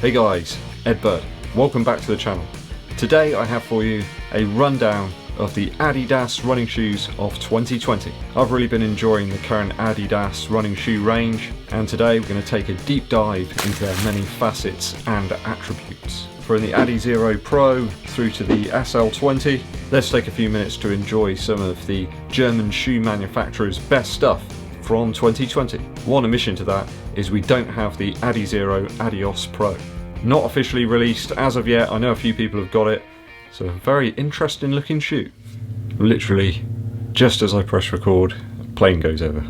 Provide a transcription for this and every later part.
Hey guys, EDDBUD. Welcome back to the channel. Today I have for you a rundown of the Adidas running shoes of 2020. I've really been enjoying the current Adidas running shoe range, and today we're going to take a deep dive into their many facets and attributes. From the Adizero Pro through to the SL20, let's take a few minutes to enjoy some of the German shoe manufacturer's best stuff from 2020. One omission to that is we don't have the Adizero Adidas Pro. Not officially released as of yet. I know a few people have got it. It's a very interesting looking shoe. Literally, just as I press record, a plane goes over.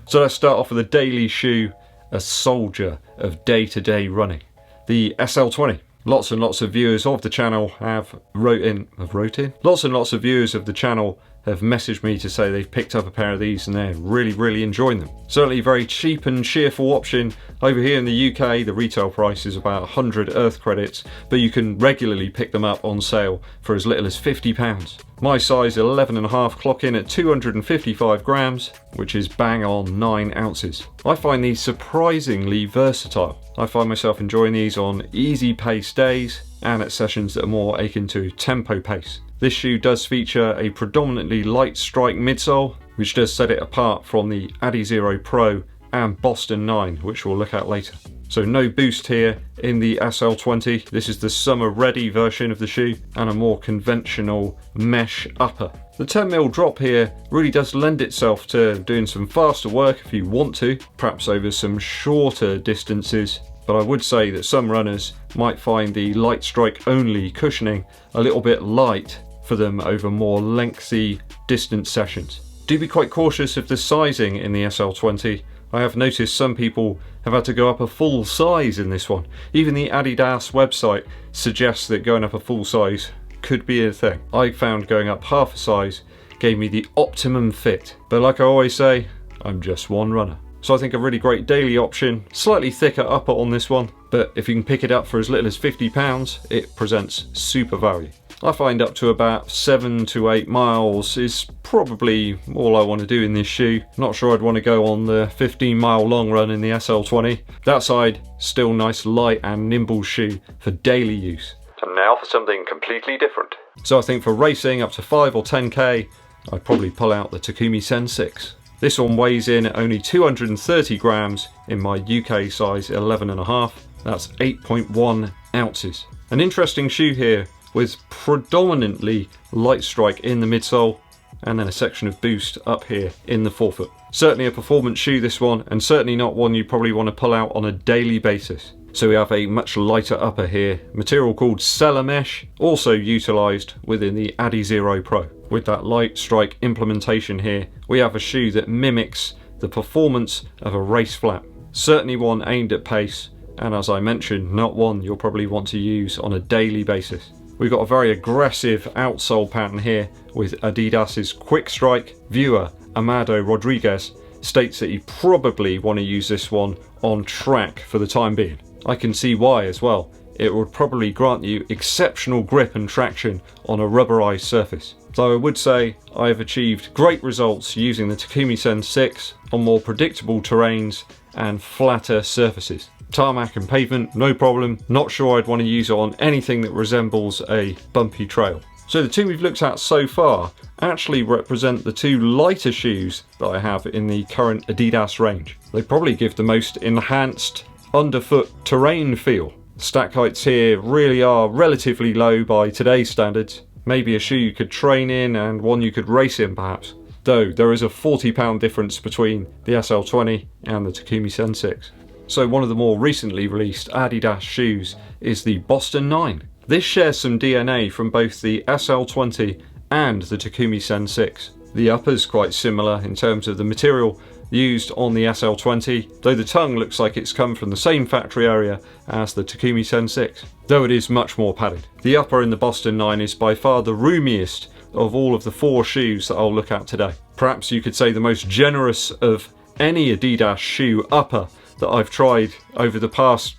So let's start off with a daily shoe, a soldier of day-to-day running. The SL20. Lots and lots of viewers of the channel have Lots and lots of viewers of the channel have messaged me to say they've picked up a pair of these and they're really enjoying them. Certainly a very cheap and cheerful option. Over here in the UK, the retail price is about 100 Earth credits, but you can regularly pick them up on sale for as little as £50. My size 11.5 clock in at 255 grams, which is bang on 9 ounces. I find these surprisingly versatile. I find myself enjoying these on easy pace days and at sessions that are more akin to tempo pace. This shoe does feature a predominantly light strike midsole, which does set it apart from the Adizero Pro and Boston 9, which we'll look at later. So no boost here in the SL20. This is the summer ready version of the shoe and a more conventional mesh upper. The 10mm drop here really does lend itself to doing some faster work if you want to, perhaps over some shorter distances. But I would say that some runners might find the light strike only cushioning a little bit light for them over more lengthy distance sessions. Do be quite cautious of the sizing in the SL20. I have noticed some people have had to go up a full size in this one. Even the Adidas website suggests that going up a full size could be a thing. I found going up half a size gave me the optimum fit. But like I always say, I'm just one runner. So I think a really great daily option. Slightly thicker upper on this one, but if you can pick it up for as little as £50, it presents super value. I find up to about 7 to 8 miles is probably all I want to do in this shoe. Not sure I'd want to go on the 15-mile long run in the SL20. That side, still nice light and nimble shoe for daily use. And now for something completely different. So I think for racing up to 5 or 10k, I'd probably pull out the Takumi Sen 6. This one weighs in at only 230 grams in my UK size 11.5. That's 8.1 ounces. An interesting shoe here with predominantly light strike in the midsole and then a section of boost up here in the forefoot. Certainly a performance shoe this one, and certainly not one you probably want to pull out on a daily basis. So we have a much lighter upper here, material called Cellar Mesh, also utilised within the Adizero Pro. With that light strike implementation here, we have a shoe that mimics the performance of a race flat. Certainly one aimed at pace, and as I mentioned, not one you'll probably want to use on a daily basis. We've got a very aggressive outsole pattern here with Adidas's quick strike. Viewer Amado Rodriguez states that you probably want to use this one on track for the time being. I can see why as well. It would probably grant you exceptional grip and traction on a rubberized surface. So I would say I have achieved great results using the Takumi Sen 6 on more predictable terrains and flatter surfaces. Tarmac and pavement, no problem. Not sure I'd want to use it on anything that resembles a bumpy trail. So the two we've looked at so far actually represent the two lighter shoes that I have in the current Adidas range. They probably give the most enhanced underfoot terrain feel. Stack heights here really are relatively low by today's standards. Maybe a shoe you could train in and one you could race in perhaps. Though there is a £40 difference between the SL20 and the Takumi Sen 6. So one of the more recently released Adidas shoes is the Boston 9. This shares some DNA from both the SL20 and the Takumi Sen 6. The upper's quite similar in terms of the material used on the SL20, though the tongue looks like it's come from the same factory area as the Takumi Sen 6, though it is much more padded. The upper in the Boston 9 is by far the roomiest of all of the 4 shoes that I'll look at today. Perhaps you could say the most generous of any Adidas shoe upper that I've tried over the past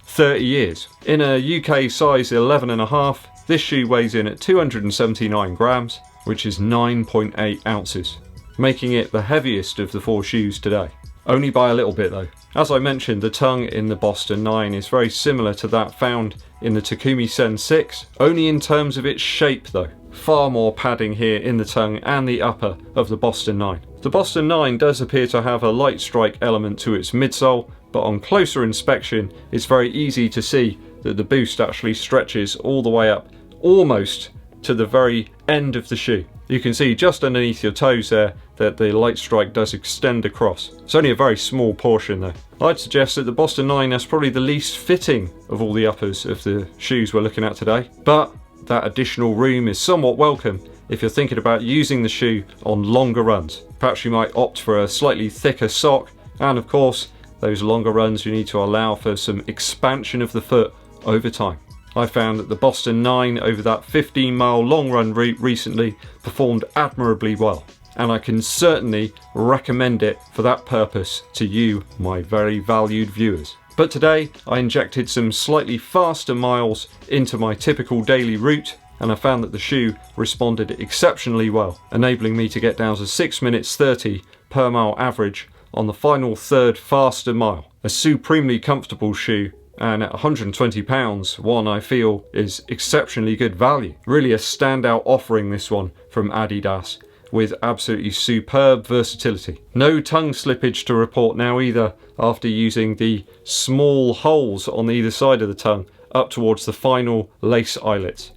30 years. In a UK size 11.5, this shoe weighs in at 279 grams, which is 9.8 ounces, making it the heaviest of the 4 shoes today. Only by a little bit though. As I mentioned, the tongue in the Boston 9 is very similar to that found in the Takumi Sen 6, only in terms of its shape though. Far more padding here in the tongue and the upper of the Boston 9. The Boston 9 does appear to have a light strike element to its midsole, but on closer inspection it's very easy to see that the boost actually stretches all the way up, almost to the very end of the shoe. You can see just underneath your toes there that the light strike does extend across. It's only a very small portion though. I'd suggest that the Boston 9 is probably the least fitting of all the uppers of the shoes we're looking at today, but that additional room is somewhat welcome if you're thinking about using the shoe on longer runs. Perhaps you might opt for a slightly thicker sock, and of course those longer runs you need to allow for some expansion of the foot over time. I found that the Boston 9 over that 15-mile long run route recently performed admirably well, and I can certainly recommend it for that purpose to you, my very valued viewers. But today I injected some slightly faster miles into my typical daily route, and I found that the shoe responded exceptionally well, enabling me to get down to 6 minutes 30 per mile average on the final third faster mile. A supremely comfortable shoe, and at £120, one I feel is exceptionally good value. Really a standout offering, this one from Adidas, with absolutely superb versatility. No tongue slippage to report now either, after using the small holes on either side of the tongue up towards the final lace eyelets.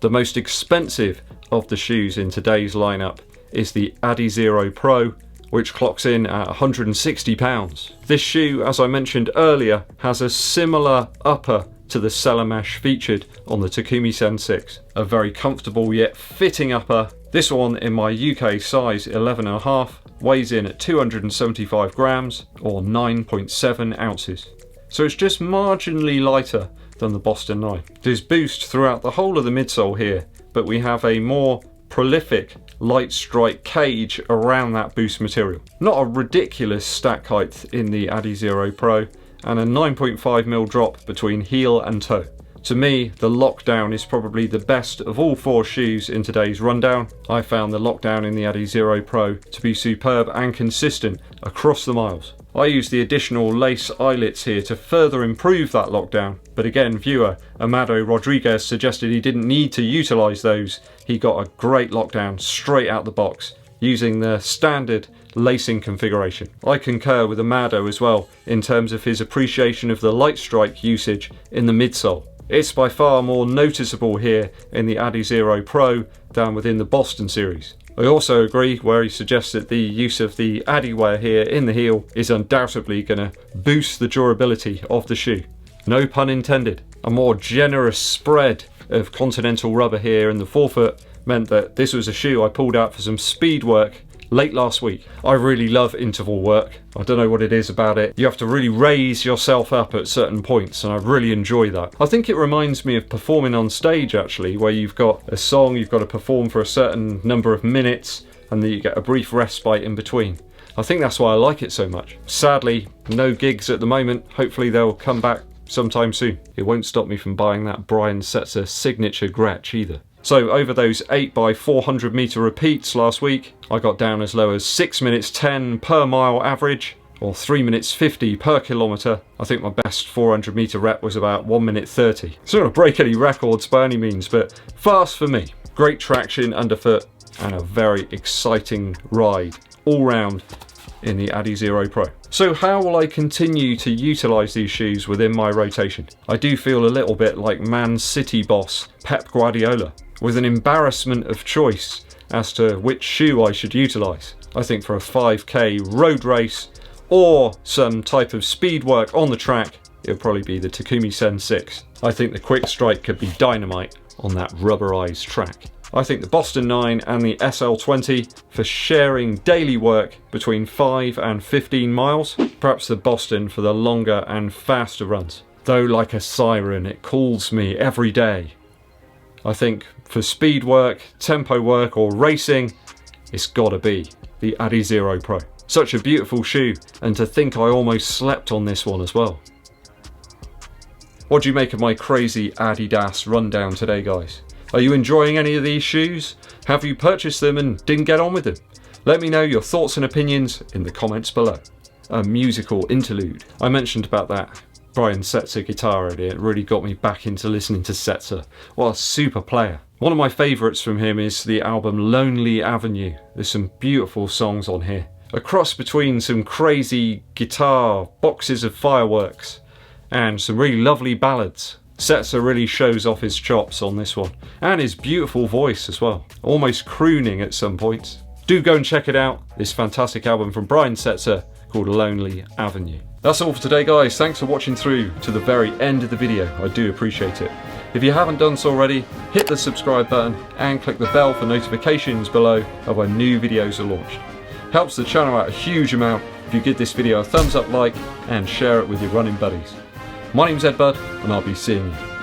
The most expensive of the shoes in today's lineup is the Adizero Pro, which clocks in at £160. This shoe, as I mentioned earlier, has a similar upper to the Cellar Mesh featured on the Takumi Sen 6. A very comfortable yet fitting upper. This one in my UK size 11.5 weighs in at 275 grams or 9.7 ounces. So it's just marginally lighter than the Boston 9. There's boost throughout the whole of the midsole here, but we have a more prolific light strike cage around that boost material. Not a ridiculous stack height in the Adizero Pro, and a 9.5mm drop between heel and toe. To me, the lockdown is probably the best of all four shoes in today's rundown. I found the lockdown in the Adizero Pro to be superb and consistent across the miles. I used the additional lace eyelets here to further improve that lockdown, but again, viewer Amado Rodriguez suggested he didn't need to utilise those. He got a great lockdown straight out the box using the standard lacing configuration. I concur with Amado as well in terms of his appreciation of the light strike usage in the midsole. It's by far more noticeable here in the Adizero Pro than within the Boston series. I also agree where he suggests that the use of the Adiwear here in the heel is undoubtedly going to boost the durability of the shoe. No pun intended. A more generous spread of continental rubber here in the forefoot meant that this was a shoe I pulled out for some speed work late last week. I really love interval work. I don't know what it is about it. You have to really raise yourself up at certain points, and I really enjoy that. I think it reminds me of performing on stage actually, where you've got a song you've got to perform for a certain number of minutes and then you get a brief respite in between. I think that's why I like it so much. Sadly, no gigs at the moment. Hopefully they'll come back sometime soon. It won't stop me from buying that Brian Setzer signature Gretsch either. So over those 8x400 metre repeats last week, I got down as low as 6 minutes 10 per mile average, or 3 minutes 50 per kilometre. I think my best 400 metre rep was about 1 minute 30. It's not going to break any records by any means, but fast for me. Great traction underfoot and a very exciting ride all round in the Adizero Pro. So how will I continue to utilise these shoes within my rotation? I do feel a little bit like Man City boss Pep Guardiola, with an embarrassment of choice as to which shoe I should utilise. I think for a 5k road race or some type of speed work on the track, it'll probably be the Takumi Sen 6. I think the quick strike could be dynamite on that rubberized track. I think the Boston 9 and the SL20 for sharing daily work between 5 and 15 miles. Perhaps the Boston for the longer and faster runs. Though like a siren, it calls me every day. I think for speed work, tempo work or racing, it's gotta be the Adizero Pro. Such a beautiful shoe, and to think I almost slept on this one as well. What do you make of my crazy Adidas rundown today, guys? Are you enjoying any of these shoes? Have you purchased them and didn't get on with them? Let me know your thoughts and opinions in the comments below. a musical interlude. I mentioned about that Brian Setzer guitar earlier. It really got me back into listening to Setzer. What a super player. One of my favourites from him is the album Lonely Avenue. There's some beautiful songs on here. A cross between some crazy guitar, boxes of fireworks, and some really lovely ballads. Setzer really shows off his chops on this one, and his beautiful voice as well, almost crooning at some points. Do go and check it out, this fantastic album from Brian Setzer called Lonely Avenue. That's all for today, guys. Thanks for watching through to the very end of the video. I do appreciate it. If you haven't done so already, hit the subscribe button and click the bell for notifications below of when new videos are launched. Helps the channel out a huge amount if you give this video a thumbs up like and share it with your running buddies. My name's EDDBUD and I'll be seeing you